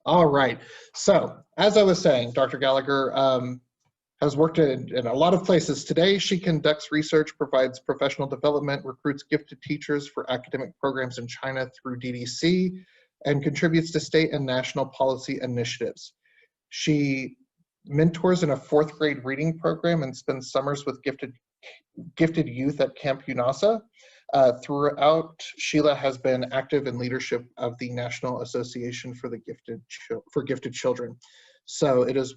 All right. So, as I was saying, Dr. Gallagher has worked in a lot of places. Today, she conducts research, provides professional development, recruits gifted teachers for academic programs in China through DDC, and contributes to state and national policy initiatives. She mentors in a 4th grade reading program and spends summers with gifted youth at Camp UNASA. Throughout, Shelagh has been active in leadership of the National Association for Gifted Children. So it is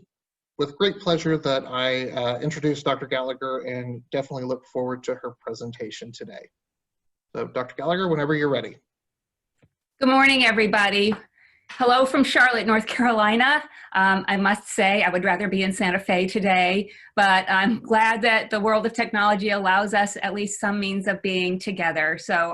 with great pleasure that I introduce Dr. Gallagher and definitely look forward to her presentation today. So Dr. Gallagher, whenever you're ready. Good morning, everybody. Hello from Charlotte, North Carolina. I must say I would rather be in Santa Fe today, but I'm glad that the world of technology allows us at least some means of being together. So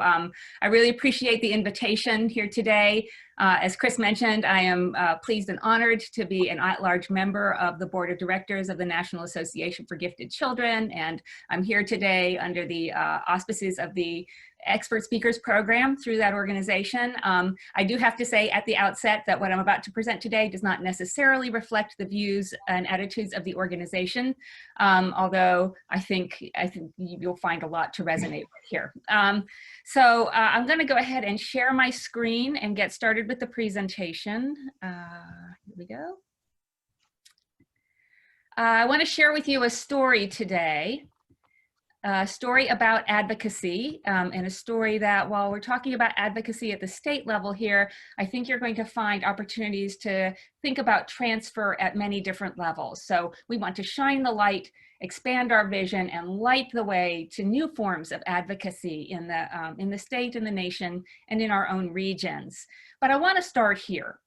I really appreciate the invitation here today. As Chris mentioned, I am pleased and honored to be an at-large member of the Board of Directors of the National Association for Gifted Children, and I'm here today under the auspices of the Expert Speakers Program through that organization. I do have to say at the outset that what I'm about to present today does not necessarily reflect the views and attitudes of the organization, although I think you'll find a lot to resonate with here. So I'm going to go ahead and share my screen and get started with the presentation. Here we go. I want to share with you a story today. A story about advocacy, and a story that while we're talking about advocacy at the state level here, I think you're going to find opportunities to think about transfer at many different levels. So we want to shine the light, expand our vision, and light the way to new forms of advocacy in the state, in the nation, and in our own regions. But I want to start here.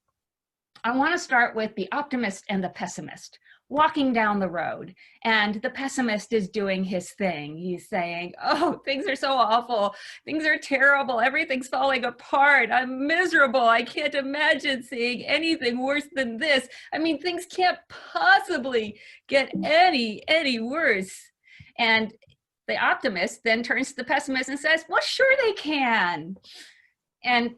I want to start with the optimist and the pessimist walking down the road, and the pessimist is doing his thing. He's saying, oh, things are so awful. Things are terrible. Everything's falling apart. I'm miserable. I can't imagine seeing anything worse than this. I mean, things can't possibly get any worse. And the optimist then turns to the pessimist and says, well, sure they can. And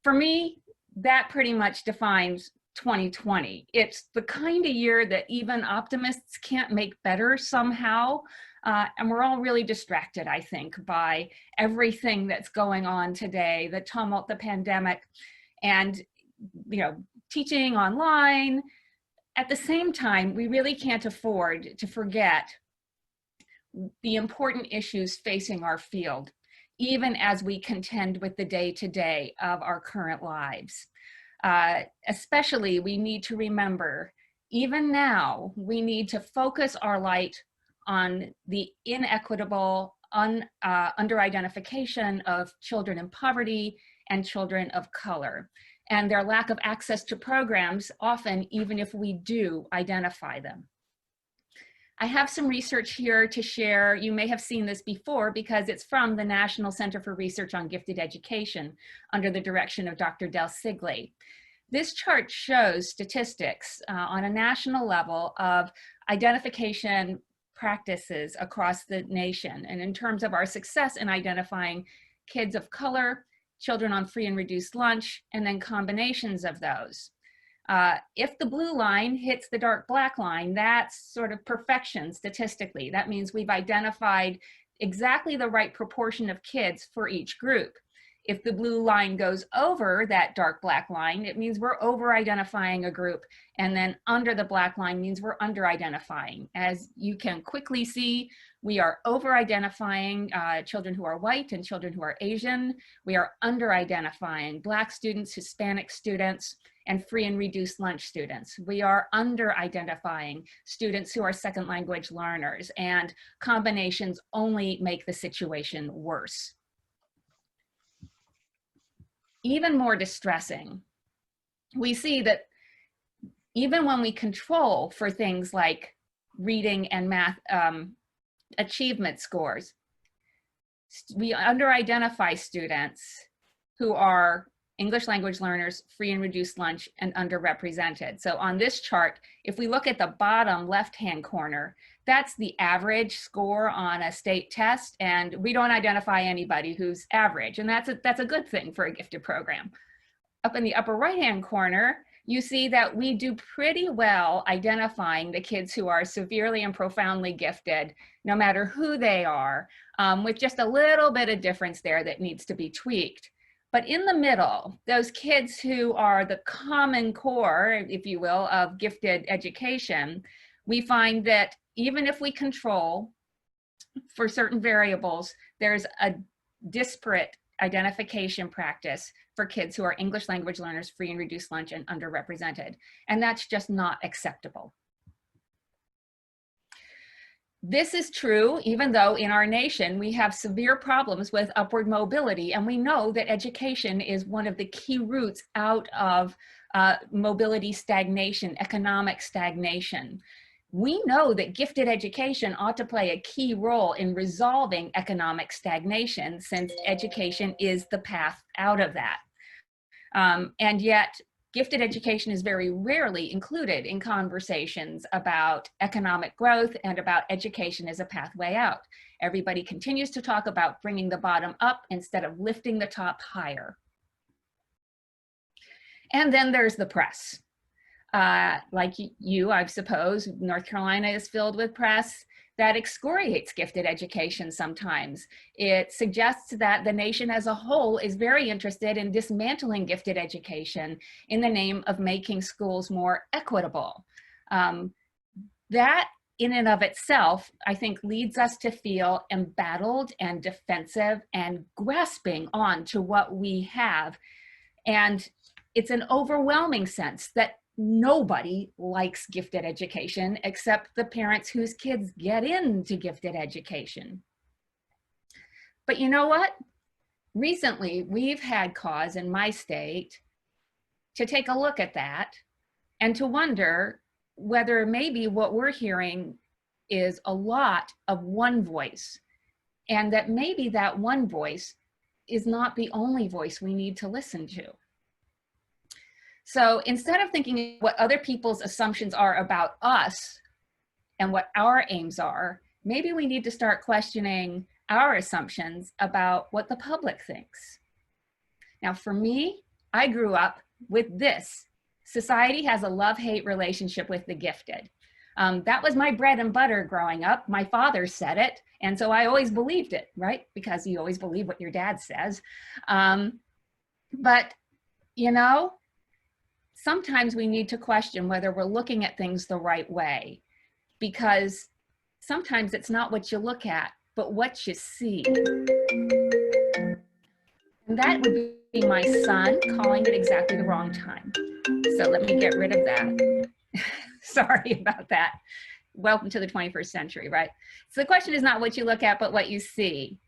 for me, that pretty much defines 2020. It's the kind of year that even optimists can't make better somehow. And we're all really distracted, I think, by everything that's going on today, the tumult, the pandemic, and teaching online. At the same time, we really can't afford to forget the important issues facing our field, even as we contend with the day-to-day of our current lives. Especially, we need to remember, even now, we need to focus our light on the inequitable under-identification of children in poverty and children of color, and their lack of access to programs, often even if we do identify them. I have some research here to share. You may have seen this before because it's from the National Center for Research on Gifted Education under the direction of Dr. Del Sigley. This chart shows statistics on a national level of identification practices across the nation, and in terms of our success in identifying kids of color, children on free and reduced lunch, and then combinations of those. If the blue line hits the dark black line, that's sort of perfection statistically. That means we've identified exactly the right proportion of kids for each group. If the blue line goes over that dark black line, it means we're over-identifying a group, and then under the black line means we're under-identifying. As you can quickly see, we are over-identifying children who are white and children who are Asian. We are under-identifying Black students, Hispanic students, and free and reduced lunch students. We are under-identifying students who are second language learners, and combinations only make the situation worse. Even more distressing, we see that even when we control for things like reading and math achievement scores, we under-identify students who are English language learners, free and reduced lunch, and underrepresented. So on this chart, if we look at the bottom left-hand corner, that's the average score on a state test, and we don't identify anybody who's average, and that's a good thing for a gifted program. Up in the upper right-hand corner, you see that we do pretty well identifying the kids who are severely and profoundly gifted, no matter who they are, with just a little bit of difference there that needs to be tweaked. But in the middle, those kids who are the common core, if you will, of gifted education, we find that even if we control for certain variables, there's a disparate identification practice for kids who are English language learners, free and reduced lunch, and underrepresented. And that's just not acceptable. This is true even though in our nation we have severe problems with upward mobility, and we know that education is one of the key roots out of mobility stagnation, economic stagnation. We know that gifted education ought to play a key role in resolving economic stagnation, since education is the path out of that. And yet, gifted education is very rarely included in conversations about economic growth and about education as a pathway out. Everybody continues to talk about bringing the bottom up instead of lifting the top higher. And then there's the press. Like you, I suppose, North Carolina is filled with press that excoriates gifted education sometimes. It suggests that the nation as a whole is very interested in dismantling gifted education in the name of making schools more equitable. That in and of itself, I think, leads us to feel embattled and defensive and grasping on to what we have. And it's an overwhelming sense that nobody likes gifted education except the parents whose kids get into gifted education. But you know what? Recently, we've had cause in my state to take a look at that and to wonder whether maybe what we're hearing is a lot of one voice, and that maybe that one voice is not the only voice we need to listen to. So instead of thinking what other people's assumptions are about us and what our aims are, maybe we need to start questioning our assumptions about what the public thinks. Now, for me, I grew up with this: society has a love-hate relationship with the gifted. That was my bread and butter growing up. My father said it, and so I always believed it, right? Because you always believe what your dad says. But, you know, sometimes we need to question whether we're looking at things the right way, because sometimes it's not what you look at, but what you see. And that would be my son calling at exactly the wrong time. So let me get rid of that. Sorry about that. Welcome to the 21st century, right? So the question is not what you look at, but what you see.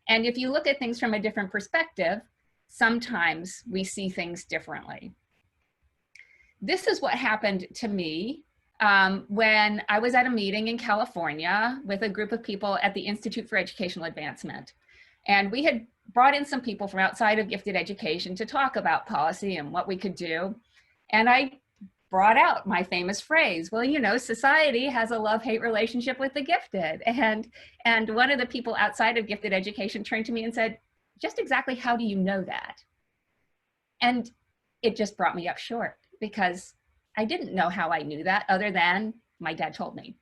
And if you look at things from a different perspective, sometimes we see things differently. This is what happened to me when I was at a meeting in California with a group of people at the Institute for Educational Advancement. And we had brought in some people from outside of gifted education to talk about policy and what we could do. And I brought out my famous phrase, well, you know, society has a love-hate relationship with the gifted. And one of the people outside of gifted education turned to me and said, just exactly how do you know that? And it just brought me up short, because I didn't know how I knew that other than my dad told me.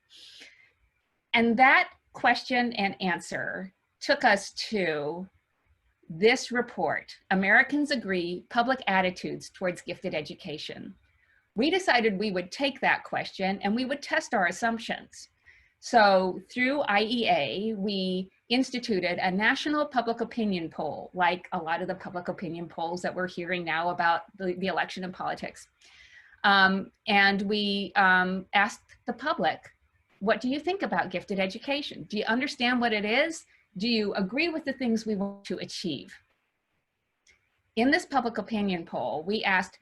And that question and answer took us to this report, Americans Agree, Public Attitudes Towards Gifted Education. We decided we would take that question and we would test our assumptions. So through IEA, we instituted a national public opinion poll, like a lot of the public opinion polls that we're hearing now about the election and politics. And we asked the public, what do you think about gifted education? Do you understand what it is? Do you agree with the things we want to achieve? In this public opinion poll, we asked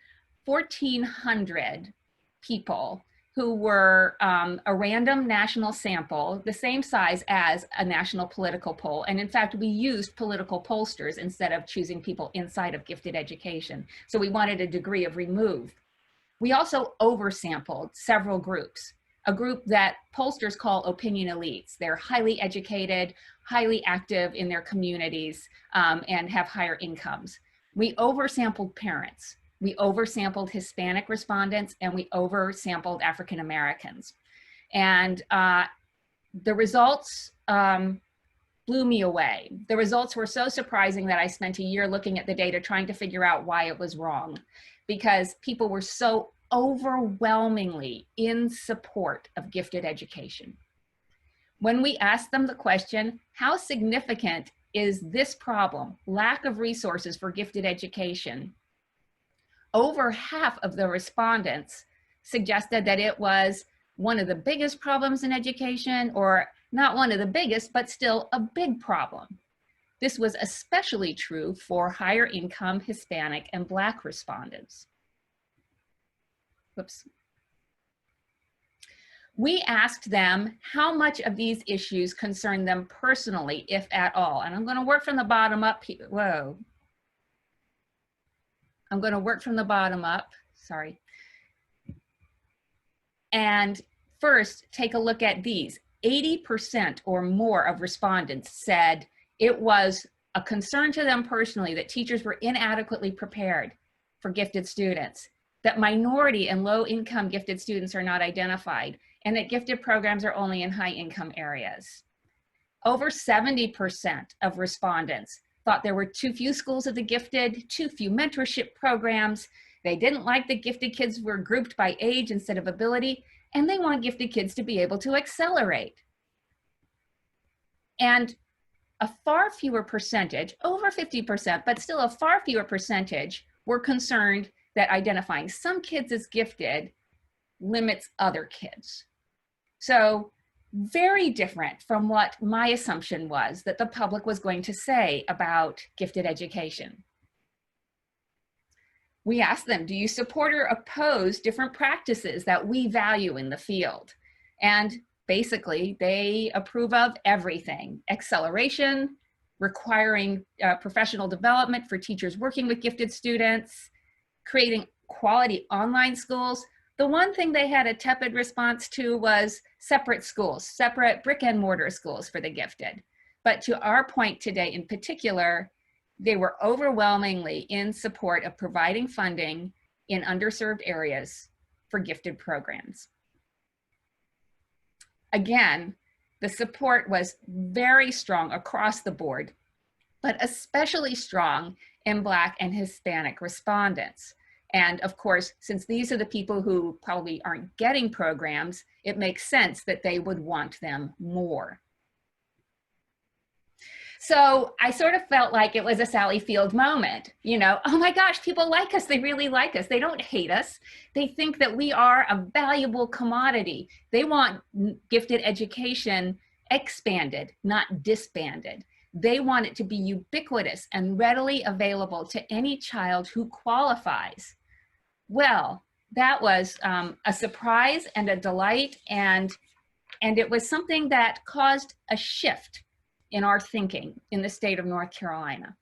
1,400 people who were a random national sample, the same size as a national political poll. And in fact, we used political pollsters instead of choosing people inside of gifted education. So we wanted a degree of remove. We also oversampled several groups, a group that pollsters call opinion elites. They're highly educated, highly active in their communities, and have higher incomes. We oversampled parents. we oversampled Hispanic respondents, and we oversampled African Americans. And the results blew me away. The results were so surprising that I spent a year looking at the data trying to figure out why it was wrong, because people were so overwhelmingly in support of gifted education. When we asked them the question, how significant is this problem, lack of resources for gifted education, over half of the respondents suggested that it was one of the biggest problems in education, or not one of the biggest, but still a big problem. This was especially true for higher income Hispanic and Black respondents. Whoops. We asked them how much of these issues concern them personally, if at all. And I'm going to work from the bottom up. Whoa. I'm going to work from the bottom up. Sorry. And first, take a look at these. 80% or more of respondents said it was a concern to them personally that teachers were inadequately prepared for gifted students, that minority and low-income gifted students are not identified, and that gifted programs are only in high-income areas. Over 70% of respondents thought there were too few schools of the gifted, too few mentorship programs. They didn't like that gifted kids were grouped by age instead of ability, and they want gifted kids to be able to accelerate. And a far fewer percentage, over 50%, but still a far fewer percentage, were concerned that identifying some kids as gifted limits other kids. So very different from what my assumption was that the public was going to say about gifted education. We asked them, do you support or oppose different practices that we value in the field? And basically, they approve of everything. Acceleration, requiring professional development for teachers working with gifted students, creating quality online schools. The one thing they had a tepid response to was separate schools, separate brick and mortar schools for the gifted. But to our point today in particular, they were overwhelmingly in support of providing funding in underserved areas for gifted programs. Again, the support was very strong across the board, but especially strong in Black and Hispanic respondents. And of course, since these are the people who probably aren't getting programs, it makes sense that they would want them more. So I sort of felt like it was a Sally Field moment, you know, oh my gosh, people like us, they really like us. They don't hate us. They think that we are a valuable commodity. They want gifted education expanded, not disbanded. They want it to be ubiquitous and readily available to any child who qualifies. Well, that was a surprise and a delight, and it was something that caused a shift in our thinking in the state of North Carolina.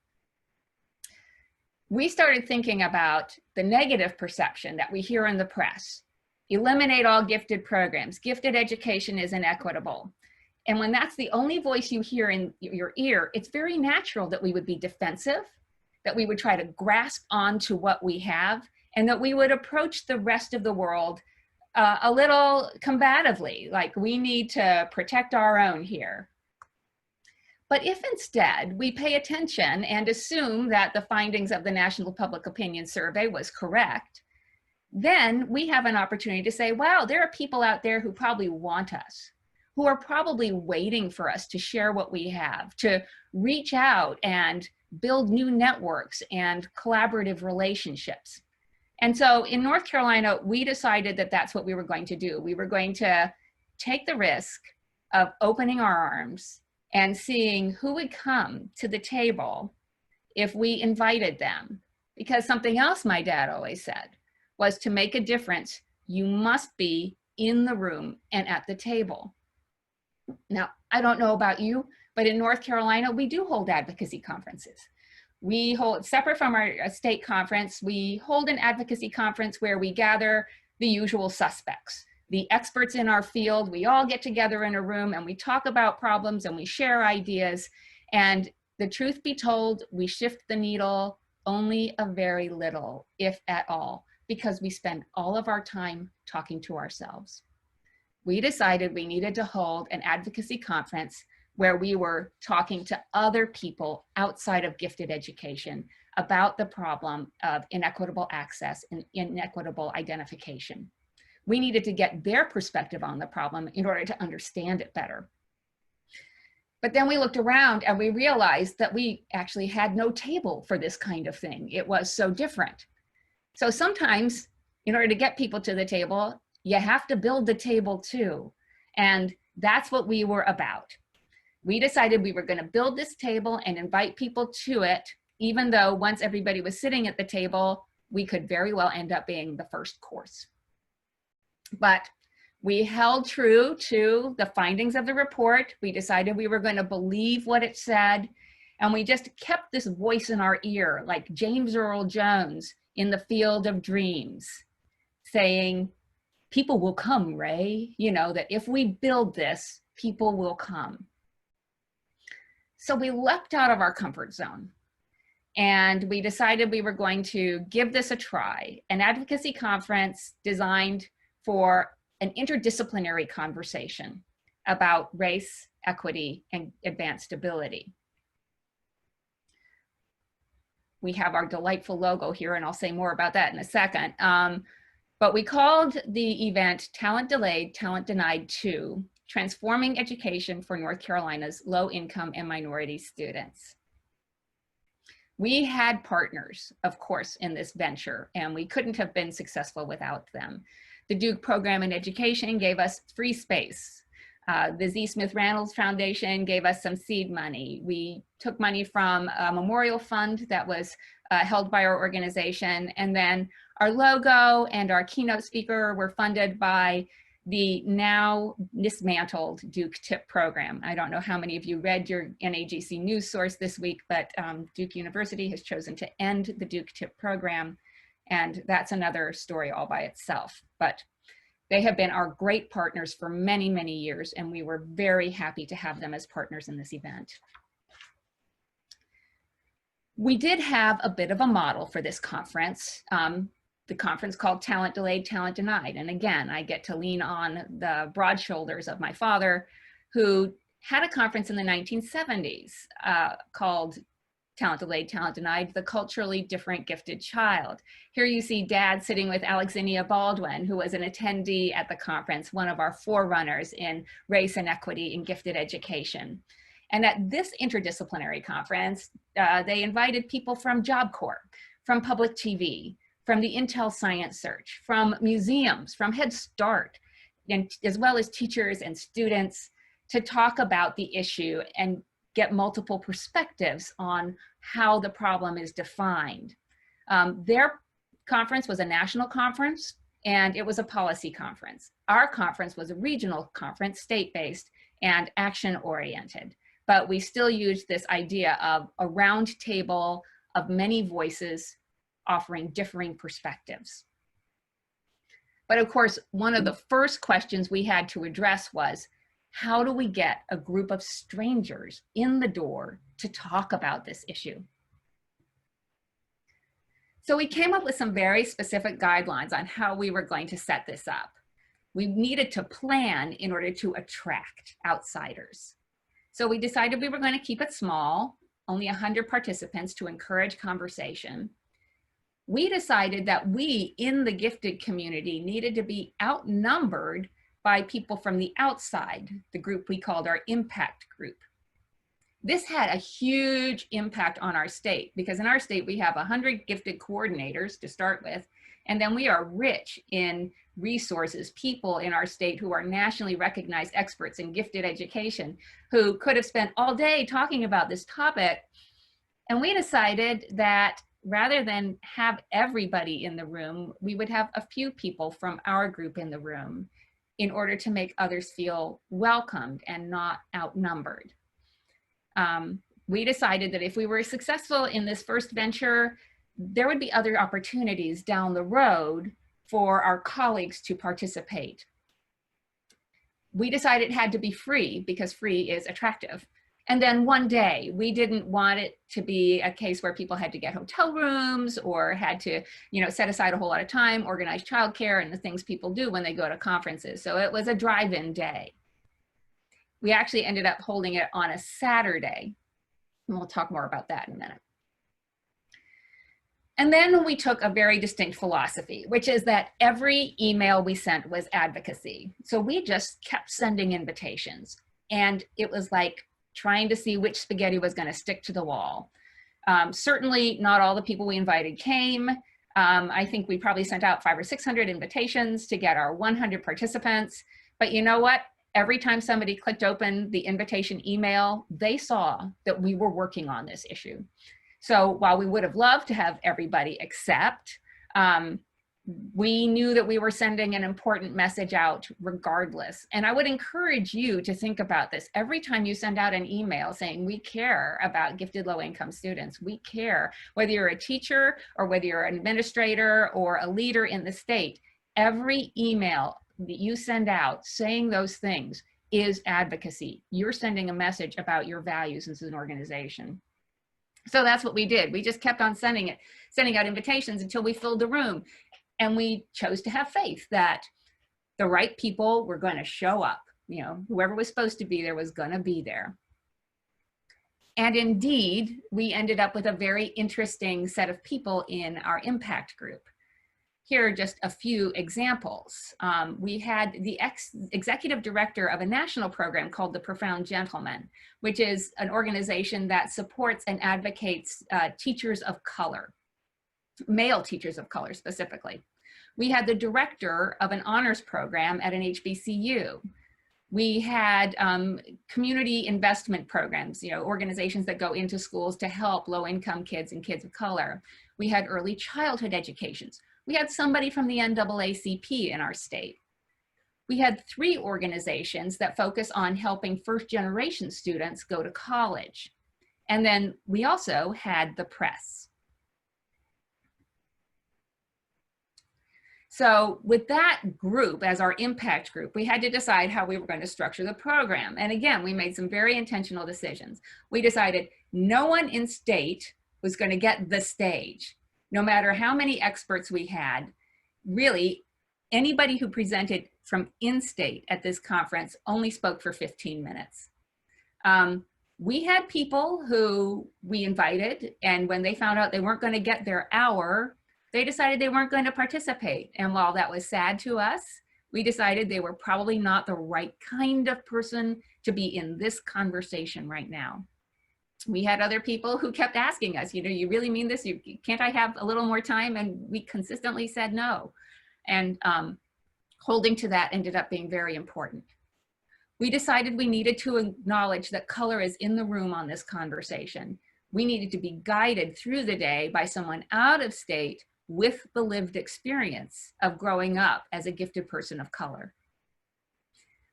We started thinking about the negative perception that we hear in the press. Eliminate all gifted programs. Gifted education is inequitable. And when that's the only voice you hear in your ear, it's very natural that we would be defensive, that we would try to grasp onto what we have, and that we would approach the rest of the world a little combatively, like we need to protect our own here. But if instead we pay attention and assume that the findings of the National Public Opinion Survey was correct, then we have an opportunity to say, wow, there are people out there who probably want us, who are probably waiting for us to share what we have, to reach out and build new networks and collaborative relationships. And so in North Carolina, we decided that that's what we were going to do. We were going to take the risk of opening our arms and seeing who would come to the table if we invited them. Because something else my dad always said was, to make a difference, you must be in the room and at the table. Now, I don't know about you, but in North Carolina, we do hold advocacy conferences. We hold, separate from our state conference, we hold an advocacy conference where we gather the usual suspects, the experts in our field. We all get together in a room and we talk about problems and we share ideas. And the truth be told, we shift the needle only a very little, if at all, because we spend all of our time talking to ourselves. We decided we needed to hold an advocacy conference where we were talking to other people outside of gifted education about the problem of inequitable access and inequitable identification. We needed to get their perspective on the problem in order to understand it better. But then we looked around and we realized that we actually had no table for this kind of thing. It was so different. So sometimes, in order to get people to the table, you have to build the table too. And that's what we were about. We decided we were going to build this table and invite people to it, even though once everybody was sitting at the table, we could very well end up being the first course. But we held true to the findings of the report. We decided we were going to believe what it said. And we just kept this voice in our ear, like James Earl Jones in The Field of Dreams, saying, people will come, Ray. You know, that if we build this, people will come. So we leapt out of our comfort zone and we decided we were going to give this a try, an advocacy conference designed for an interdisciplinary conversation about race, equity, and advanced stability. We have our delightful logo here, and I'll say more about that in a second. But we called the event Talent Delayed, Talent Denied 2, Transforming Education for North Carolina's Low-Income and Minority Students. We had partners, of course, in this venture, and we couldn't have been successful without them. The Duke Program in Education gave us free space. The Z. Smith Reynolds Foundation gave us some seed money. We took money from a memorial fund that was held by our organization, and then our logo and our keynote speaker were funded by the now dismantled Duke TIP program. I don't know how many of you read your NAGC news source this week, but Duke University has chosen to end the Duke TIP program, and that's another story all by itself. But they have been our great partners for many, many years, and we were very happy to have them as partners in this event. We did have a bit of a model for this conference. The conference called Talent Delayed, Talent Denied. And again, I get to lean on the broad shoulders of my father, who had a conference in the 1970s called Talent Delayed, Talent Denied, the Culturally Different Gifted Child. Here you see Dad sitting with Alexandria Baldwin, who was an attendee at the conference, one of our forerunners in race and equity in gifted education. And at this interdisciplinary conference, they invited people from Job Corps, from public TV, from the Intel Science Search, from museums, from Head Start, and as well as teachers and students to talk about the issue and get multiple perspectives on how the problem is defined. Their conference was a national conference and it was a policy conference. Our conference was a regional conference, state-based and action-oriented, but we still used this idea of a round table of many voices offering differing perspectives. But of course, one of the first questions we had to address was, how do we get a group of strangers in the door to talk about this issue? So we came up with some very specific guidelines on how we were going to set this up. We needed to plan in order to attract outsiders. So we decided we were going to keep it small, only 100 participants to encourage conversation. We decided that we in the gifted community needed to be outnumbered by people from the outside, the group we called our impact group. This had a huge impact on our state because in our state we have 100 gifted coordinators to start with, and then we are rich in resources, people in our state who are nationally recognized experts in gifted education who could have spent all day talking about this topic. And we decided that rather than have everybody in the room, we would have a few people from our group in the room in order to make others feel welcomed and not outnumbered. We decided that if we were successful in this first venture, there would be other opportunities down the road for our colleagues to participate. We decided it had to be free because free is attractive. And then one day, we didn't want it to be a case where people had to get hotel rooms or had to, set aside a whole lot of time, organize childcare and the things people do when they go to conferences. So it was a drive-in day. We actually ended up holding it on a Saturday. And we'll talk more about that in a minute. And then we took a very distinct philosophy, which is that every email we sent was advocacy. So we just kept sending invitations. And it was like trying to see which spaghetti was going to stick to the wall. Certainly not all the people we invited came. I think we probably sent out 500 or 600 invitations to get our 100 participants. But you know what? Every time somebody clicked open the invitation email, they saw that we were working on this issue. So while we would have loved to have everybody accept, we knew that we were sending an important message out regardless. And I would encourage you to think about this. Every time you send out an email saying, we care about gifted low-income students, we care, whether you're a teacher or whether you're an administrator or a leader in the state, every email that you send out saying those things is advocacy. You're sending a message about your values as an organization. So that's what we did. We just kept on sending out invitations until we filled the room. And we chose to have faith that the right people were going to show up. Whoever was supposed to be there was going to be there. And indeed, we ended up with a very interesting set of people in our impact group. Here are just a few examples. We had the executive director of a national program called the Profound Gentleman, which is an organization that supports and advocates teachers of color, male teachers of color specifically. We had the director of an honors program at an HBCU. We had community investment programs, organizations that go into schools to help low-income kids and kids of color. We had early childhood educations. We had somebody from the NAACP in our state. We had 3 organizations that focus on helping first-generation students go to college. And then we also had the press. So with that group as our impact group, we had to decide how we were going to structure the program. And again, we made some very intentional decisions. We decided no one in state was going to get the stage. No matter how many experts we had, really anybody who presented from in-state at this conference only spoke for 15 minutes. We had people who we invited, and when they found out they weren't going to get their hour, they decided they weren't going to participate. And while that was sad to us, we decided they were probably not the right kind of person to be in this conversation right now. We had other people who kept asking us, you really mean this? Can't I have a little more time? And we consistently said no. And holding to that ended up being very important. We decided we needed to acknowledge that color is in the room on this conversation. We needed to be guided through the day by someone out of state with the lived experience of growing up as a gifted person of color.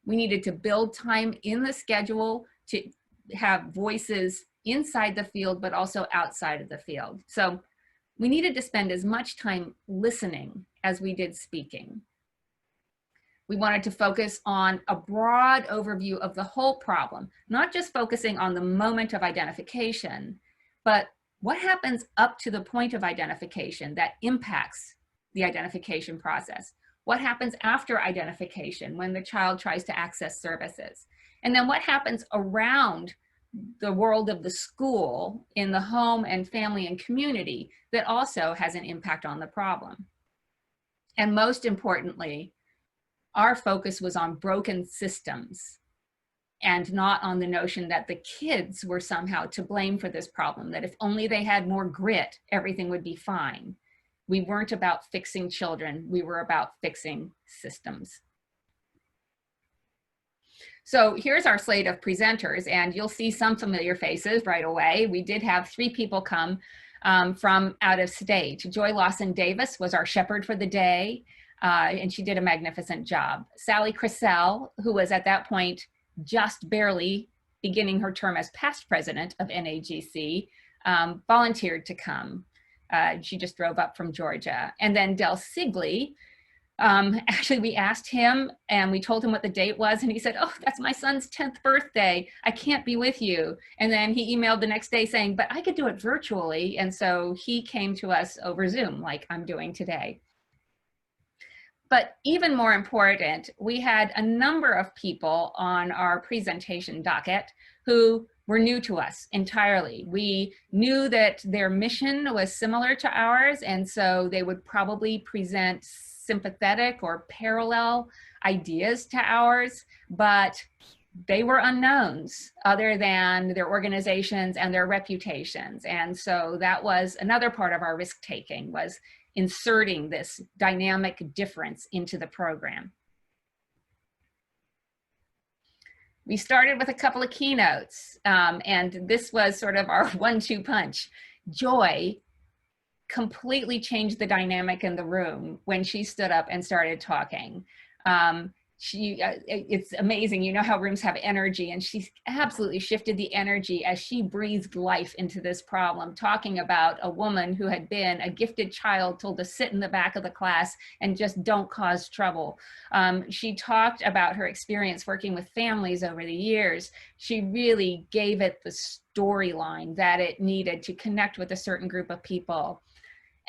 We needed to build time in the schedule to have voices inside the field, but also outside of the field. So we needed to spend as much time listening as we did speaking. We wanted to focus on a broad overview of the whole problem, not just focusing on the moment of identification, but what happens up to the point of identification that impacts the identification process? What happens after identification when the child tries to access services? And then what happens around the world of the school, in the home and family and community, that also has an impact on the problem? And most importantly, our focus was on broken systems and not on the notion that the kids were somehow to blame for this problem, that if only they had more grit, everything would be fine. We weren't about fixing children, we were about fixing systems. So here's our slate of presenters, and you'll see some familiar faces right away. We did have 3 people come from out of state. Joy Lawson Davis was our shepherd for the day, and she did a magnificent job. Sally Crissell, who was at that point just barely beginning her term as past president of NAGC, volunteered to come. She just drove up from Georgia. And then Del Sigley, Actually, we asked him and we told him what the date was, and he said, "Oh, that's my son's 10th birthday. I can't be with you." And then he emailed the next day saying, "But I could do it virtually." And so he came to us over Zoom, like I'm doing today. But even more important, we had a number of people on our presentation docket who were new to us entirely. We knew that their mission was similar to ours, and so they would probably present sympathetic or parallel ideas to ours, but they were unknowns other than their organizations and their reputations. And so that was another part of our risk taking, was inserting this dynamic difference into the program. We started with a couple of keynotes, and this was sort of our 1-2 punch. Joy completely changed the dynamic in the room when she stood up and started talking. It's amazing, you know how rooms have energy, and she absolutely shifted the energy as she breathed life into this problem, talking about a woman who had been a gifted child told to sit in the back of the class and just don't cause trouble. She talked about her experience working with families over the years. She really gave it the storyline that it needed to connect with a certain group of people.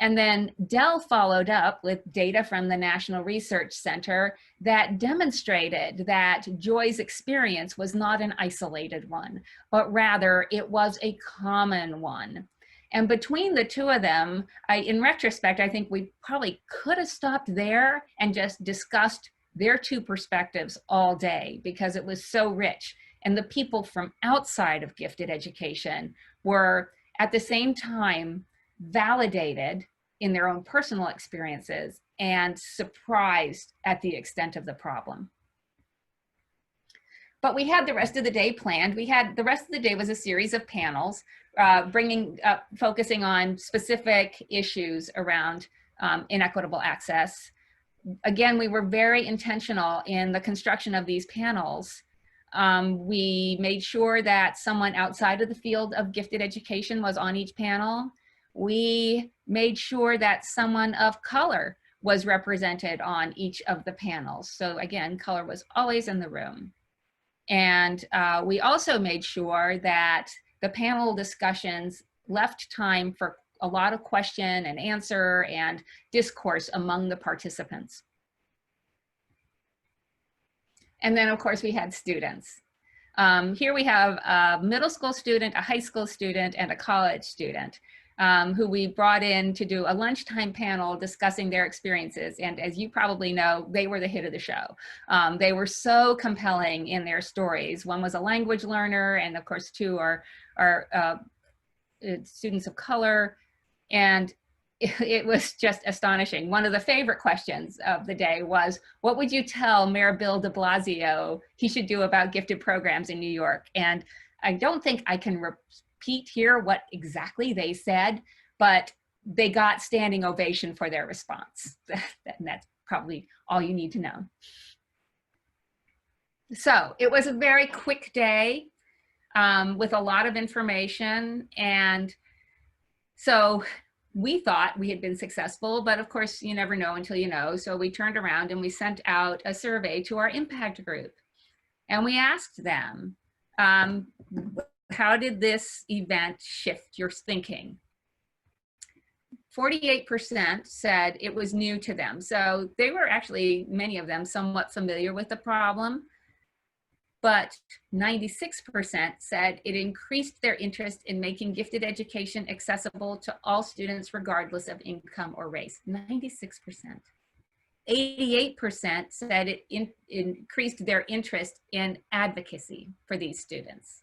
And then Dell followed up with data from the National Research Center that demonstrated that Joy's experience was not an isolated one, but rather it was a common one. And between the two of them, in retrospect, I think we probably could have stopped there and just discussed their two perspectives all day, because it was so rich. And the people from outside of gifted education were at the same time validated in their own personal experiences and surprised at the extent of the problem. But we had the rest of the day planned. The rest of the day was a series of panels, focusing on specific issues around inequitable access. Again, we were very intentional in the construction of these panels. We made sure that someone outside of the field of gifted education was on each panel. We made sure that someone of color was represented on each of the panels. So again, color was always in the room. And we also made sure that the panel discussions left time for a lot of question and answer and discourse among the participants. And then of course we had students. Here we have a middle school student, a high school student, and a college student who we brought in to do a lunchtime panel discussing their experiences. And as you probably know, they were the hit of the show. They were so compelling in their stories. One was a language learner, and of course two are students of color. And it was just astonishing. One of the favorite questions of the day was, what would you tell Mayor Bill de Blasio he should do about gifted programs in New York? And I don't think I can repeat here what exactly they said, but they got standing ovation for their response. And that's probably all you need to know. So it was a very quick day with a lot of information. And so we thought we had been successful, but of course you never know until you know. So we turned around and we sent out a survey to our impact group. And we asked them, how did this event shift your thinking? 48% said it was new to them. So they were actually, many of them, somewhat familiar with the problem. But 96% said it increased their interest in making gifted education accessible to all students regardless of income or race. 96%. 88% said it increased their interest in advocacy for these students.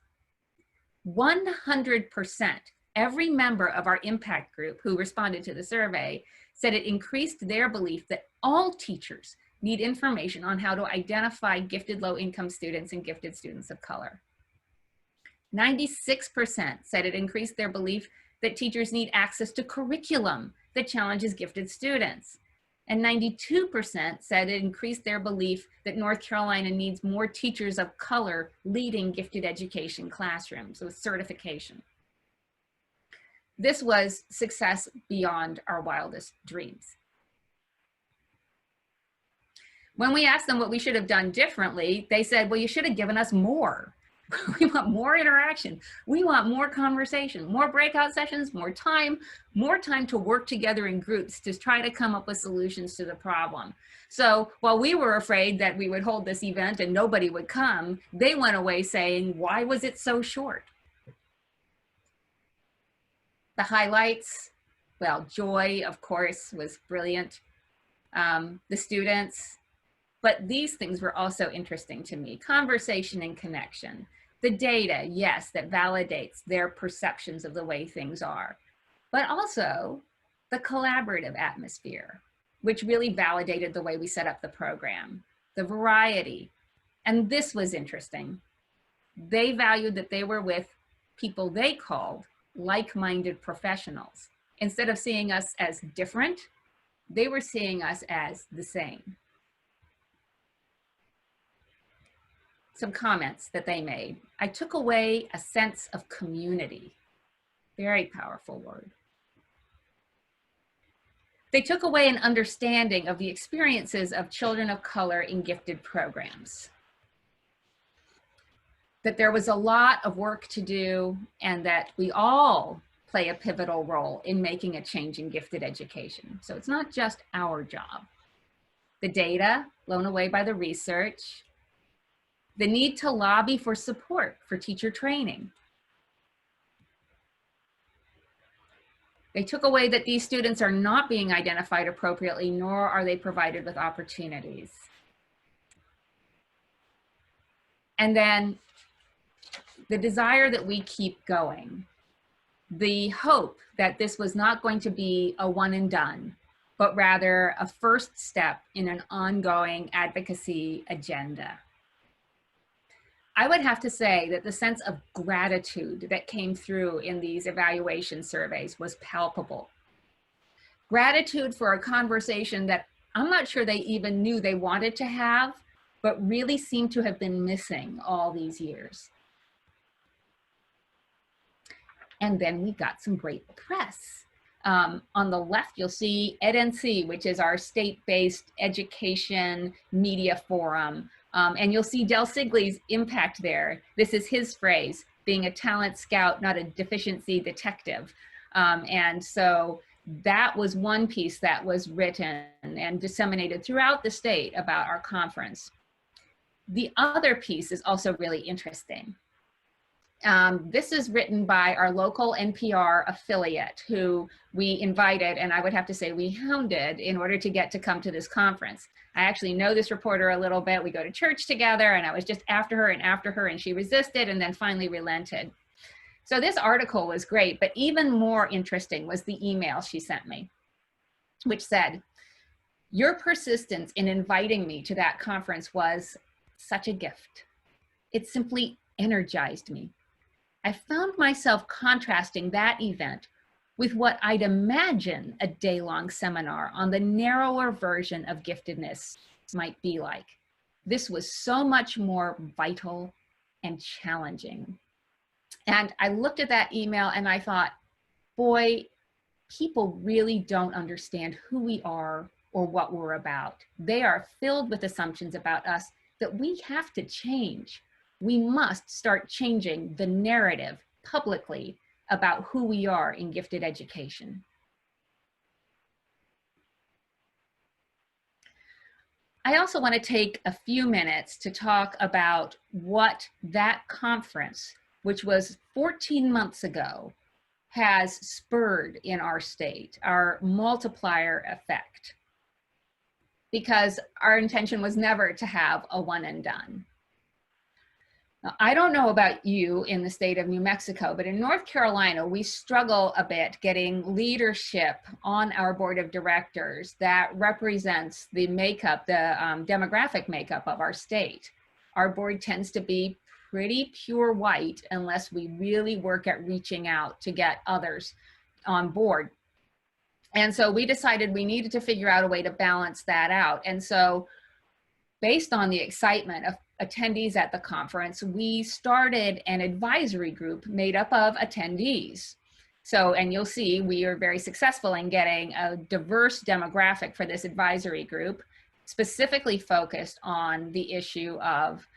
100%, every member of our impact group who responded to the survey said it increased their belief that all teachers need information on how to identify gifted low-income students and gifted students of color. 96% said it increased their belief that teachers need access to curriculum that challenges gifted students. And 92% said it increased their belief that North Carolina needs more teachers of color leading gifted education classrooms with certification. This was success beyond our wildest dreams. When we asked them what we should have done differently, they said, well, you should have given us more. We want more interaction. We want more conversation, more breakout sessions, more time to work together in groups to try to come up with solutions to the problem. So while we were afraid that we would hold this event and nobody would come, they went away saying, why was it so short? The highlights, well, Joy, of course, was brilliant. The students, but these things were also interesting to me. Conversation and connection. The data, yes, that validates their perceptions of the way things are, but also the collaborative atmosphere, which really validated the way we set up the program. The variety, and this was interesting. They valued that they were with people they called like-minded professionals. Instead of seeing us as different, they were seeing us as the same. Some comments that they made. I took away a sense of community. Very powerful word. They took away an understanding of the experiences of children of color in gifted programs. That there was a lot of work to do and that we all play a pivotal role in making a change in gifted education. So it's not just our job. The data, blown away by the research, the need to lobby for support for teacher training. They took away that these students are not being identified appropriately, nor are they provided with opportunities. And then the desire that we keep going, the hope that this was not going to be a one and done, but rather a first step in an ongoing advocacy agenda. I would have to say that the sense of gratitude that came through in these evaluation surveys was palpable. Gratitude for a conversation that I'm not sure they even knew they wanted to have, but really seemed to have been missing all these years. And then we got some great press. On the left, you'll see EdNC, which is our state-based education media forum. And you'll see Del Sigley's impact there. This is his phrase, being a talent scout, not a deficiency detective. And so that was one piece that was written and disseminated throughout the state about our conference. The other piece is also really interesting. This is written by our local NPR affiliate who we invited, and I would have to say we hounded in order to get to come to this conference. I actually know this reporter a little bit. We go to church together, and I was just after her, and she resisted and then finally relented. So this article was great, but even more interesting was the email she sent me, which said, "Your persistence in inviting me to that conference was such a gift. It simply energized me. I found myself contrasting that event with what I'd imagine a day-long seminar on the narrower version of giftedness might be like. This was so much more vital and challenging." And I looked at that email and I thought, boy, people really don't understand who we are or what we're about. They are filled with assumptions about us that we have to change. We must start changing the narrative publicly about who we are in gifted education. I also want to take a few minutes to talk about what that conference, which was 14 months ago, has spurred in our state, our multiplier effect. Because our intention was never to have a one and done. Now, I don't know about you in the state of New Mexico, but in North Carolina, we struggle a bit getting leadership on our board of directors that represents the makeup, the demographic makeup of our state. Our board tends to be pretty pure white unless we really work at reaching out to get others on board. And so we decided we needed to figure out a way to balance that out. And so based on the excitement of attendees at the conference, we started an advisory group made up of attendees. So, and you'll see we are very successful in getting a diverse demographic for this advisory group. specifically focused on the issue of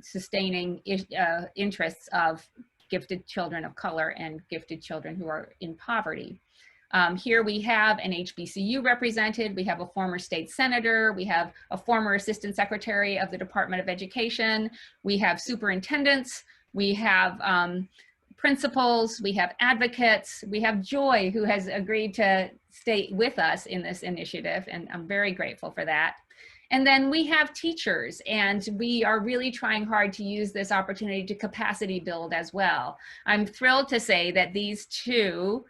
sustaining interests of gifted children of color and gifted children who are in poverty. Here we have an HBCU represented, we have a former state senator, we have a former assistant secretary of the Department of Education, we have superintendents, we have principals, we have advocates, we have Joy, who has agreed to stay with us in this initiative, and I'm very grateful for that. And then we have teachers, and we are really trying hard to use this opportunity to capacity build as well. I'm thrilled to say that these two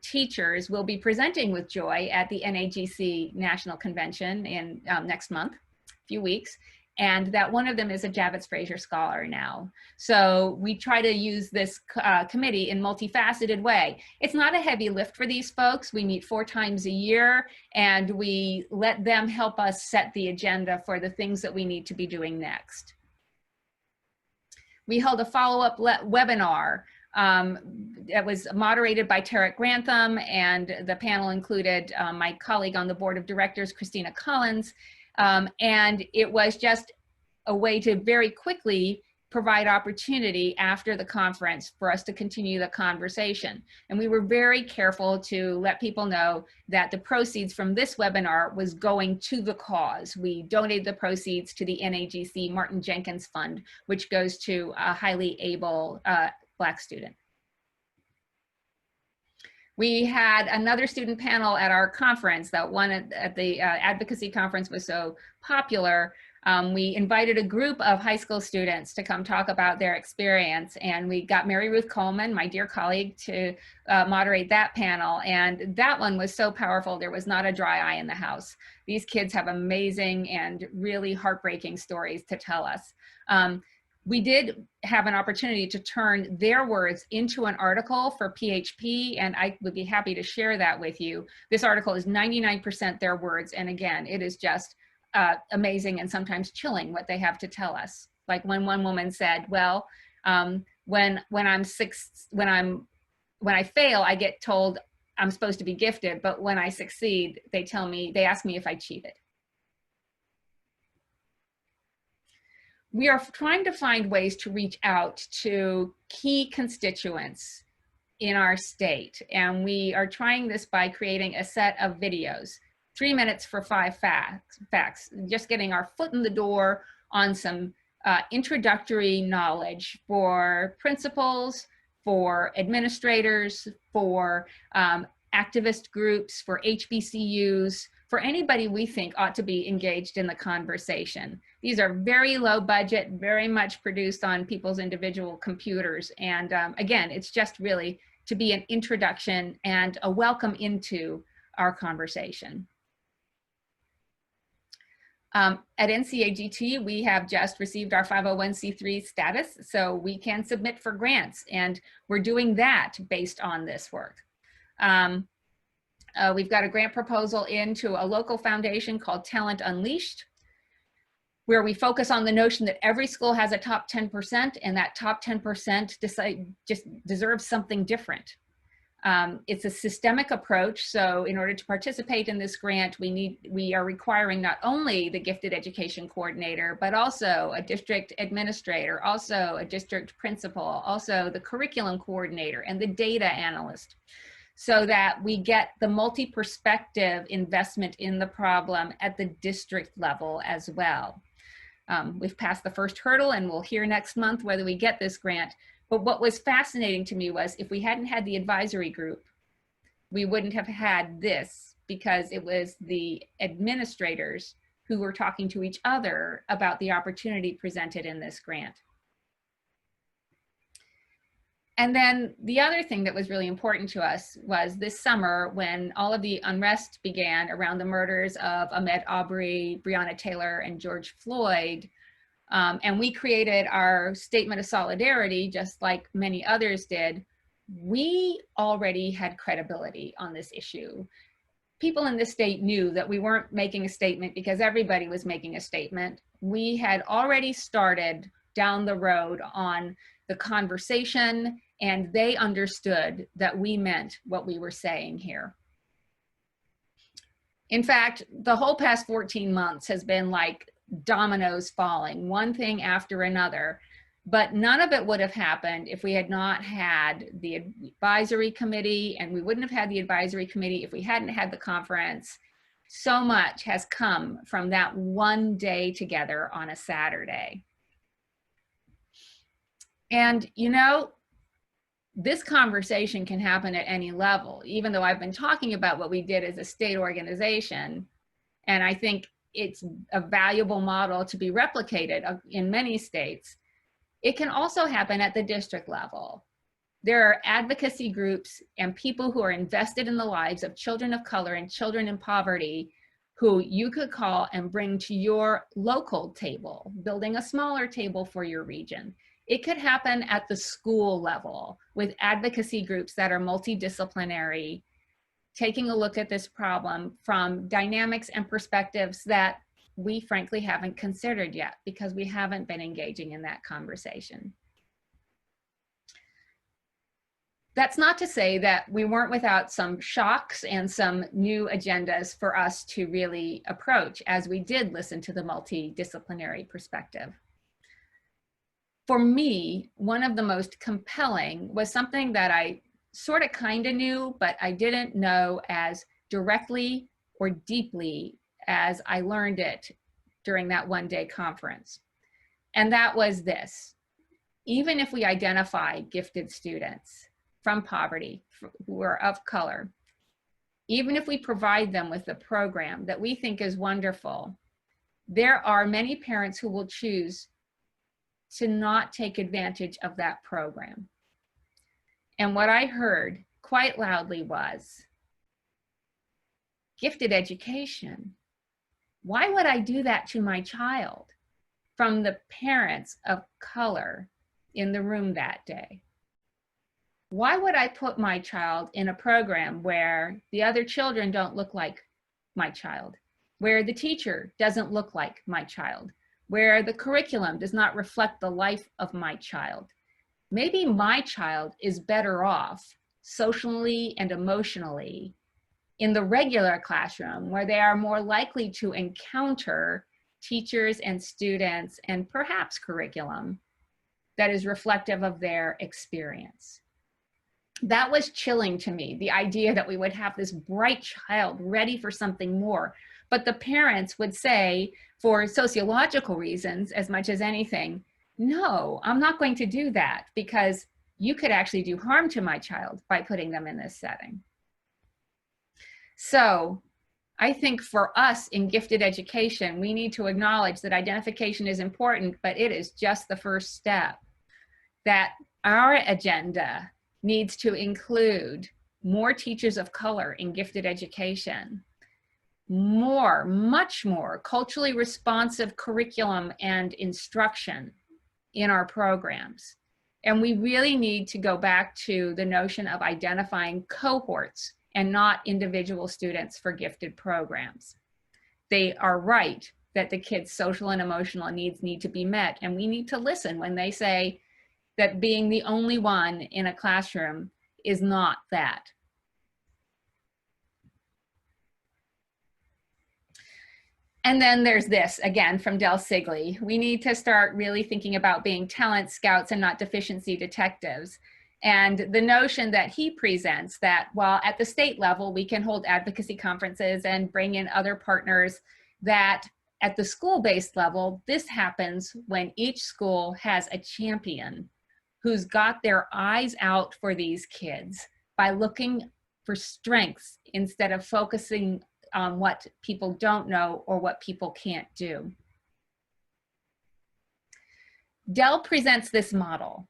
teachers will be presenting with Joy at the NAGC National Convention in next month, a few weeks, and that one of them is a Javits Fraser Scholar now. So we try to use this committee in multifaceted way. It's not a heavy lift for these folks. We meet 4 times a year, and we let them help us set the agenda for the things that we need to be doing next. We held a follow-up webinar that was moderated by Tarek Grantham, and the panel included my colleague on the board of directors, Christina Collins, and it was just a way to very quickly provide opportunity after the conference for us to continue the conversation. And we were very careful to let people know that the proceeds from this webinar was going to the cause. We donated the proceeds to the NAGC Martin Jenkins Fund, which goes to a highly able Black student. We had another student panel at our conference. That one at the advocacy conference was so popular. We invited a group of high school students to come talk about their experience, and we got Mary Ruth Coleman, my dear colleague, to moderate that panel, and that one was so powerful there was not a dry eye in the house. These kids have amazing and really heartbreaking stories to tell us. We did have an opportunity to turn their words into an article for PHP, and I would be happy to share that with you. This article is 99% their words, and again, it is just amazing and sometimes chilling what they have to tell us. Like when one woman said, well, when I fail, I get told I'm supposed to be gifted, but when I succeed, they ask me if I cheated. We are trying to find ways to reach out to key constituents in our state, and we are trying this by creating a set of videos, 3 minutes for 5 facts, just getting our foot in the door on some introductory knowledge for principals, for administrators, for activist groups, for HBCUs, for anybody we think ought to be engaged in the conversation. These are very low budget, very much produced on people's individual computers. And again, it's just really to be an introduction and a welcome into our conversation. At NCAGT, we have just received our 501c3 status, so we can submit for grants, and we're doing that based on this work. We've got a grant proposal into a local foundation called Talent Unleashed, where we focus on the notion that every school has a top 10%, and that top 10% just deserves something different. It's a systemic approach, so in order to participate in this grant, we are requiring not only the gifted education coordinator, but also a district administrator, also a district principal, also the curriculum coordinator and the data analyst, so that we get the multi-perspective investment in the problem at the district level as well. We've passed the first hurdle, and we'll hear next month whether we get this grant. But what was fascinating to me was if we hadn't had the advisory group, we wouldn't have had this, because it was the administrators who were talking to each other about the opportunity presented in this grant. And then the other thing that was really important to us was this summer, when all of the unrest began around the murders of Ahmaud Arbery, Breonna Taylor, and George Floyd, and we created our statement of solidarity, just like many others did. We already had credibility on this issue. People in this state knew that we weren't making a statement because everybody was making a statement. We had already started down the road on the conversation, and they understood that we meant what we were saying here. In fact, the whole past 14 months has been like dominoes falling, one thing after another. But none of it would have happened if we had not had the advisory committee, and we wouldn't have had the advisory committee if we hadn't had the conference. So much has come from that one day together on a Saturday. And you know, this conversation can happen at any level, even though I've been talking about what we did as a state organization. And I think it's a valuable model to be replicated in many states. It can also happen at the district level. There are advocacy groups and people who are invested in the lives of children of color and children in poverty who you could call and bring to your local table, building a smaller table for your region. It could happen at the school level with advocacy groups that are multidisciplinary, taking a look at this problem from dynamics and perspectives that we frankly haven't considered yet because we haven't been engaging in that conversation. That's not to say that we weren't without some shocks and some new agendas for us to really approach as we did listen to the multidisciplinary perspective. For me, one of the most compelling was something that I sort of kind of knew, but I didn't know as directly or deeply as I learned it during that one-day conference. And that was this: even if we identify gifted students from poverty who are of color, even if we provide them with a program that we think is wonderful, there are many parents who will choose to not take advantage of that program. And what I heard quite loudly was, gifted education. Why would I do that to my child? From the parents of color in the room that day. Why would I put my child in a program where the other children don't look like my child, where the teacher doesn't look like my child, where the curriculum does not reflect the life of my child? Maybe my child is better off socially and emotionally in the regular classroom, where they are more likely to encounter teachers and students and perhaps curriculum that is reflective of their experience. That was chilling to me, the idea that we would have this bright child ready for something more. But the parents would say, for sociological reasons as much as anything, no, I'm not going to do that because you could actually do harm to my child by putting them in this setting. So I think for us in gifted education, we need to acknowledge that identification is important, but it is just the first step. That our agenda needs to include more teachers of color in gifted education, more, much more culturally responsive curriculum and instruction in our programs. And we really need to go back to the notion of identifying cohorts and not individual students for gifted programs. They are right that the kids' social and emotional needs need to be met, and we need to listen when they say that being the only one in a classroom is not that. And then there's this, again, from Del Sigley. We need to start really thinking about being talent scouts and not deficiency detectives. And the notion that he presents that while at the state level, we can hold advocacy conferences and bring in other partners, that at the school-based level, this happens when each school has a champion who's got their eyes out for these kids by looking for strengths instead of focusing on what people don't know or what people can't do. Del presents this model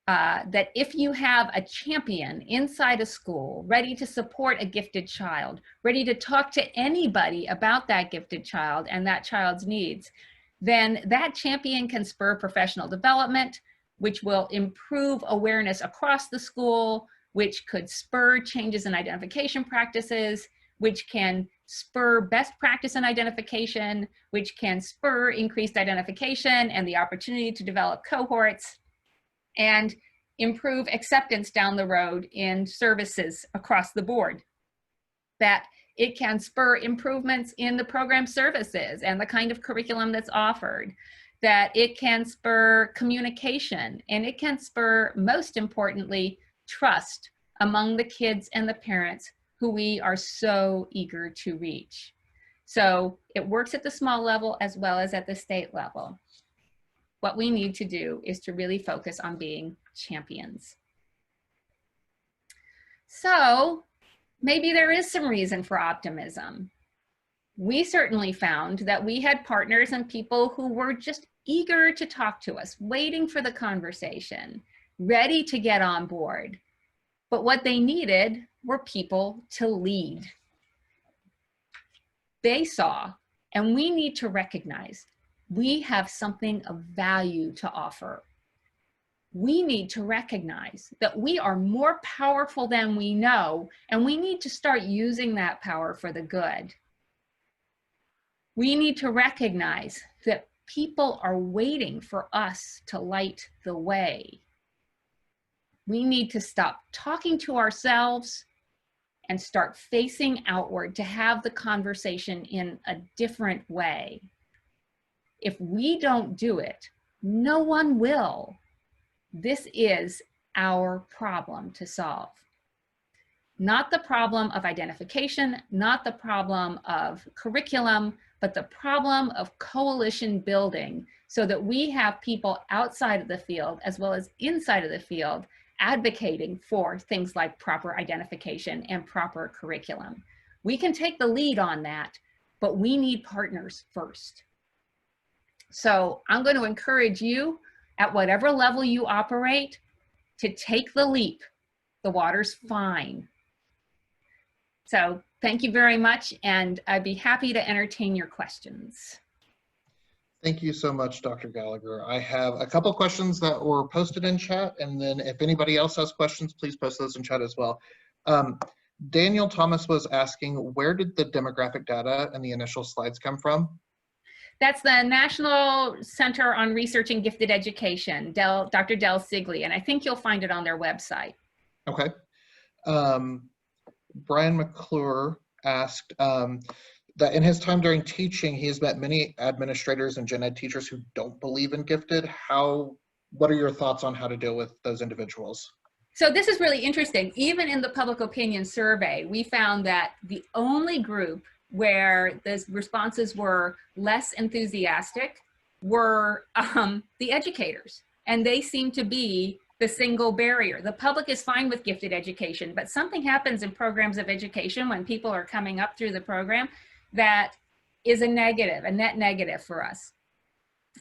that if you have a champion inside a school ready to support a gifted child, ready to talk to anybody about that gifted child and that child's needs, then that champion can spur professional development, which will improve awareness across the school, which could spur changes in identification practices, which can spur best practice in identification, which can spur increased identification and the opportunity to develop cohorts, and improve acceptance down the road in services across the board. That It can spur improvements in the program services and the kind of curriculum that's offered. That it can spur communication, and it can spur, most importantly, trust among the kids and the parents who we are so eager to reach. So it works at the small level as well as at the state level. What we need to do is to really focus on being champions. So maybe there is some reason for optimism. We certainly found that we had partners and people who were just eager to talk to us, waiting for the conversation, ready to get on board. But what they needed were people to lead. They saw, and we need to recognize, we have something of value to offer. We need to recognize that we are more powerful than we know, and we need to start using that power for the good. We need to recognize that people are waiting for us to light the way. We need to stop talking to ourselves and start facing outward to have the conversation in a different way. If we don't do it, no one will. This is our problem to solve. Not the problem of identification, not the problem of curriculum, but the problem of coalition building so that we have people outside of the field as well as inside of the field advocating for things like proper identification and proper curriculum. We can take the lead on that, but we need partners first. So I'm going to encourage you at whatever level you operate to take the leap. The water's fine. So thank you very much, and I'd be happy to entertain your questions. Thank you so much, Dr. Gallagher. I have a couple questions that were posted in chat, and then if anybody else has questions, please post those in chat as well. Daniel Thomas was asking, where did the demographic data and the initial slides come from? That's the National Center on Researching Gifted Education, Dr. Del Sigli, and I think you'll find it on their website. Okay. Brian McClure asked that in his time during teaching, he has met many administrators and gen ed teachers who don't believe in gifted. What are your thoughts on how to deal with those individuals? So this is really interesting. Even in the public opinion survey, we found that the only group where the responses were less enthusiastic were the educators. And they seem to be the single barrier. The public is fine with gifted education, but something happens in programs of education when people are coming up through the program that is a negative, a net negative for us.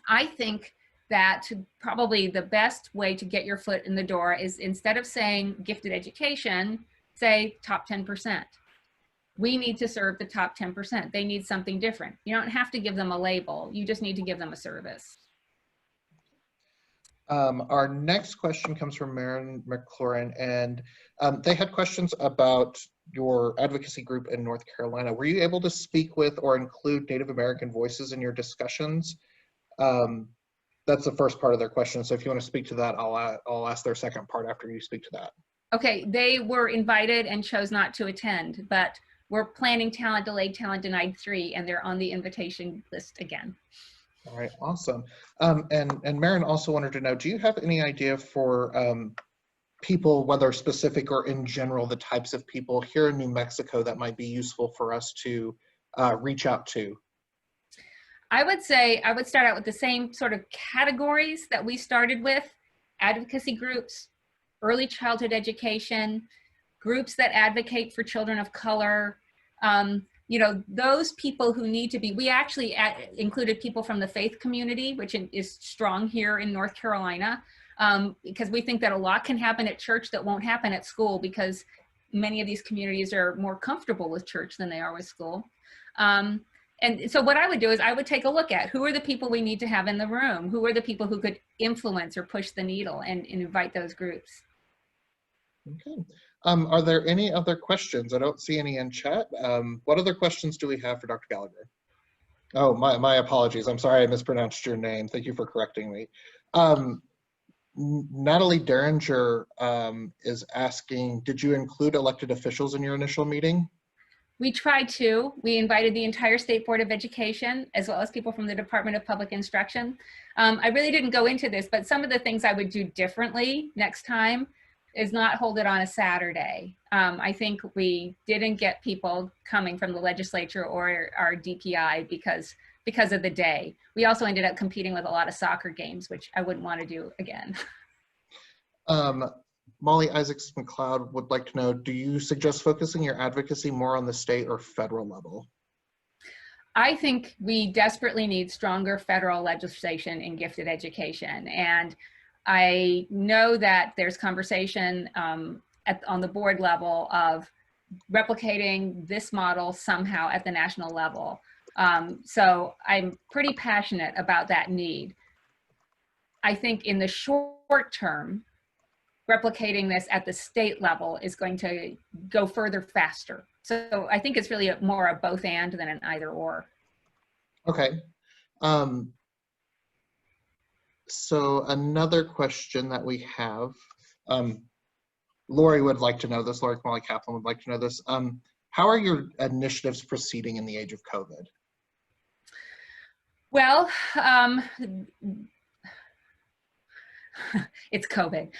I think that probably the best way to get your foot in the door is, instead of saying gifted education, say top 10%. We need to serve the top 10%. They need something different. You don't have to give them a label. You just need to give them a service. Our next question comes from Maren McLaurin, and they had questions about your advocacy group in North Carolina. Were you able to speak with or include Native American voices in your discussions? That's the first part of their question. So if you want to speak to that, I'll ask their second part after you speak to that. Okay, they were invited and chose not to attend, but we're planning Talent Delayed, Talent Denied 3, and they're on the invitation list again. All right, awesome. And Maren also wanted to know, do you have any idea for people, whether specific or in general, the types of people here in New Mexico that might be useful for us to reach out to? I would say I would start out with the same sort of categories that we started with: advocacy groups, early childhood education, groups that advocate for children of color, you know, those people who need to be, we actually included people from the faith community, which is strong here in North Carolina, because we think that a lot can happen at church that won't happen at school, because many of these communities are more comfortable with church than they are with school. And so what I would do is I would take a look at who are the people we need to have in the room, who are the people who could influence or push the needle, and invite those groups. Okay. Are there any other questions? I don't see any in chat. What other questions do we have for Dr. Gallagher? Oh, my apologies. I'm sorry I mispronounced your name. Thank you for correcting me. Natalie Derringer is asking, did you include elected officials in your initial meeting? We tried to. We invited the entire State Board of Education, as well as people from the Department of Public Instruction. I really didn't go into this, but some of the things I would do differently next time is not hold it on a Saturday. I think we didn't get people coming from the legislature or our DPI because of the day. We also ended up competing with a lot of soccer games, which I wouldn't want to do again. Molly Isaacs McLeod would like to know, do you suggest focusing your advocacy more on the state or federal level? I think we desperately need stronger federal legislation in gifted education. And I know that there's conversation on the board level of replicating this model somehow at the national level. So I'm pretty passionate about that need. I think in the short term, replicating this at the state level is going to go further faster. So I think it's really more a both and than an either or. Okay. So another question that we have, Lori would like to know this, Lori Kamali Kaplan would like to know this. How are your initiatives proceeding in the age of COVID? Well, it's COVID.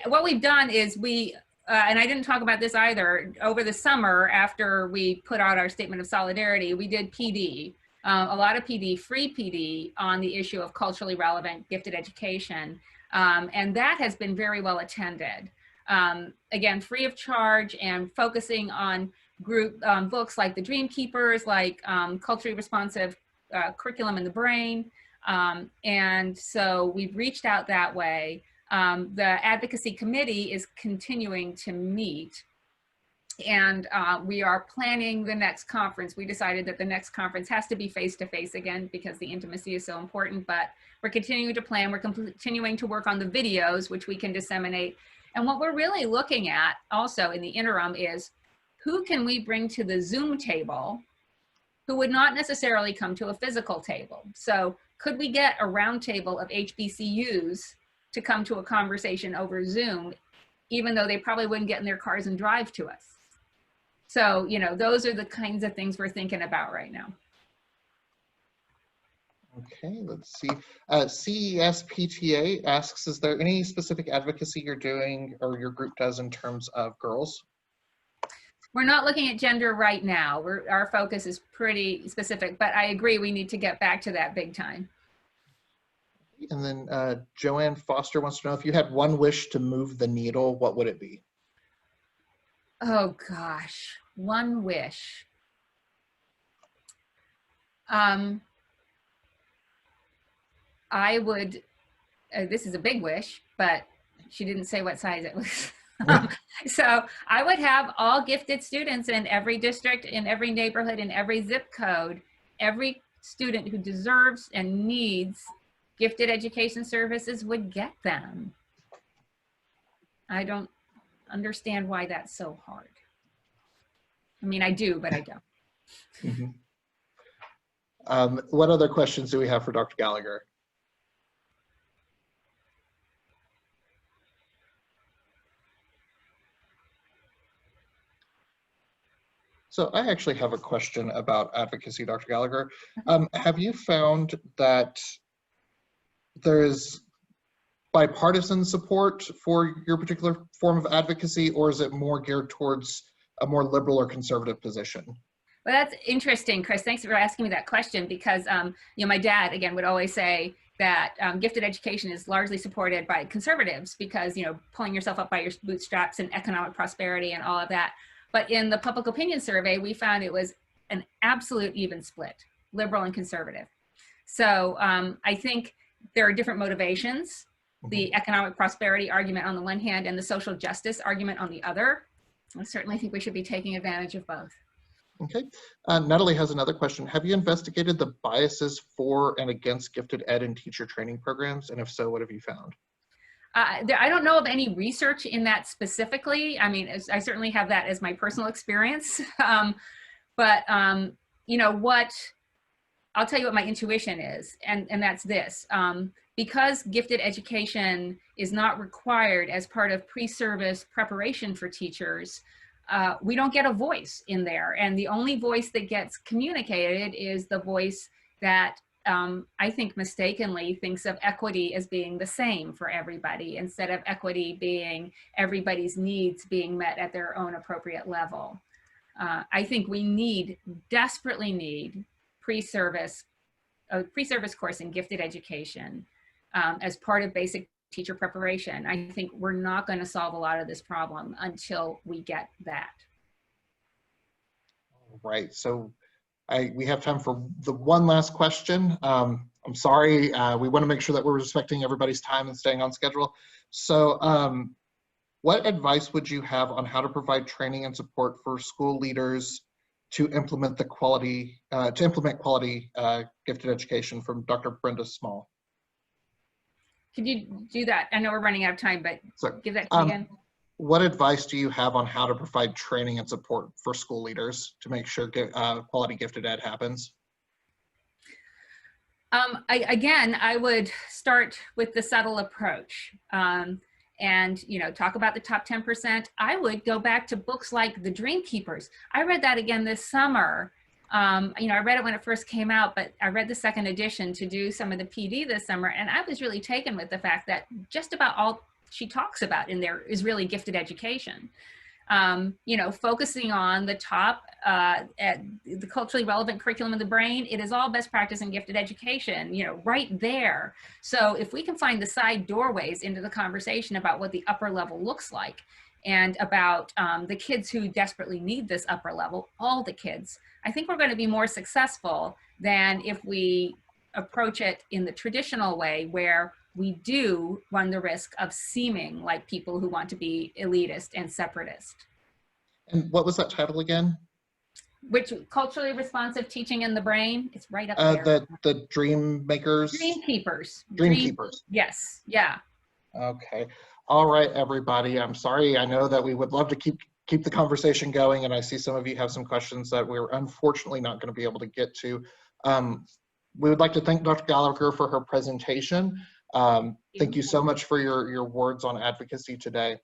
What we've done is and I didn't talk about this either, over the summer after we put out our statement of solidarity, we did PD, a lot of PD, free PD on the issue of culturally relevant gifted education. And that has been very well attended. Again, free of charge and focusing on group books like The Dream Keepers, like Culturally Responsive Curriculum in the Brain. And so we've reached out that way. The advocacy committee is continuing to meet, and we are planning the next conference. We decided that the next conference has to be face-to-face again because the intimacy is so important, but we're continuing to plan. We're continuing to work on the videos, which we can disseminate. And what we're really looking at also in the interim is who can we bring to the Zoom table who would not necessarily come to a physical table. So could we get a round table of HBCUs to come to a conversation over Zoom, even though they probably wouldn't get in their cars and drive to us? So, you know, those are the kinds of things we're thinking about right now. Okay, let's see. CES PTA asks, is there any specific advocacy you're doing or your group does in terms of girls? We're not looking at gender right now. Our focus is pretty specific, but I agree we need to get back to that big time. And then Joanne Foster wants to know, if you had one wish to move the needle, what would it be? Oh gosh, one wish. I would, this is a big wish, but she didn't say what size it was. So I would have all gifted students in every district, in every neighborhood, in every zip code, every student who deserves and needs gifted education services would get them. I don't understand why that's so hard. I mean, I do, but I don't. Mm-hmm. What other questions do we have for Dr. Gallagher? So I actually have a question about advocacy, Dr. Gallagher. Have you found that there is bipartisan support for your particular form of advocacy, or is it more geared towards a more liberal or conservative position? Well, that's interesting, Chris. Thanks for asking me that question, because you know, my dad, again, would always say that gifted education is largely supported by conservatives because, you know, pulling yourself up by your bootstraps and economic prosperity and all of that. But in the public opinion survey, we found it was an absolute even split, liberal and conservative. So I think there are different motivations, the economic prosperity argument on the one hand and the social justice argument on the other. I certainly think we should be taking advantage of both. Okay. Natalie has another question. Have you investigated the biases for and against gifted ed and teacher training programs? And if so, what have you found? I don't know of any research in that specifically. I mean, I certainly have that as my personal experience. You know, what I'll tell you what my intuition is, and that's this. Because gifted education is not required as part of pre-service preparation for teachers, we don't get a voice in there. And the only voice that gets communicated is the voice that I think mistakenly thinks of equity as being the same for everybody, instead of equity being everybody's needs being met at their own appropriate level. I think we desperately need pre-service course in gifted education as part of basic teacher preparation. I think we're not going to solve a lot of this problem until we get that. Right. So we have time for the one last question. I'm sorry. We want to make sure that we're respecting everybody's time and staying on schedule. So what advice would you have on how to provide training and support for school leaders to implement quality gifted education, from Dr. Brenda Small? Could you do that? I know we're running out of time, but give that to me again. What advice do you have on how to provide training and support for school leaders to make sure quality gifted ed happens? I would start with the subtle approach. And talk about the top 10%. I would go back to books like The Dream Keepers. I read that again this summer. I read it when it first came out, but I read the second edition to do some of the PD this summer, and I was really taken with the fact that just about all she talks about in there is really gifted education. Focusing on the top, the culturally relevant curriculum of the brain, it is all best practice in gifted education, right there. So if we can find the side doorways into the conversation about what the upper level looks like, and about the kids who desperately need this upper level, all the kids, I think we're going to be more successful than if we approach it in the traditional way, where we do run the risk of seeming like people who want to be elitist and separatist. And what was that title again? Which, culturally responsive teaching in the brain? It's right up there. The Dream Makers? Dream Keepers. Dream Keepers. Yes, yeah. Okay. All right, everybody. I'm sorry. I know that we would love to keep the conversation going, and I see some of you have some questions that we're unfortunately not going to be able to get to. We would like to thank Dr. Gallagher for her presentation. Thank you so much for your words on advocacy today.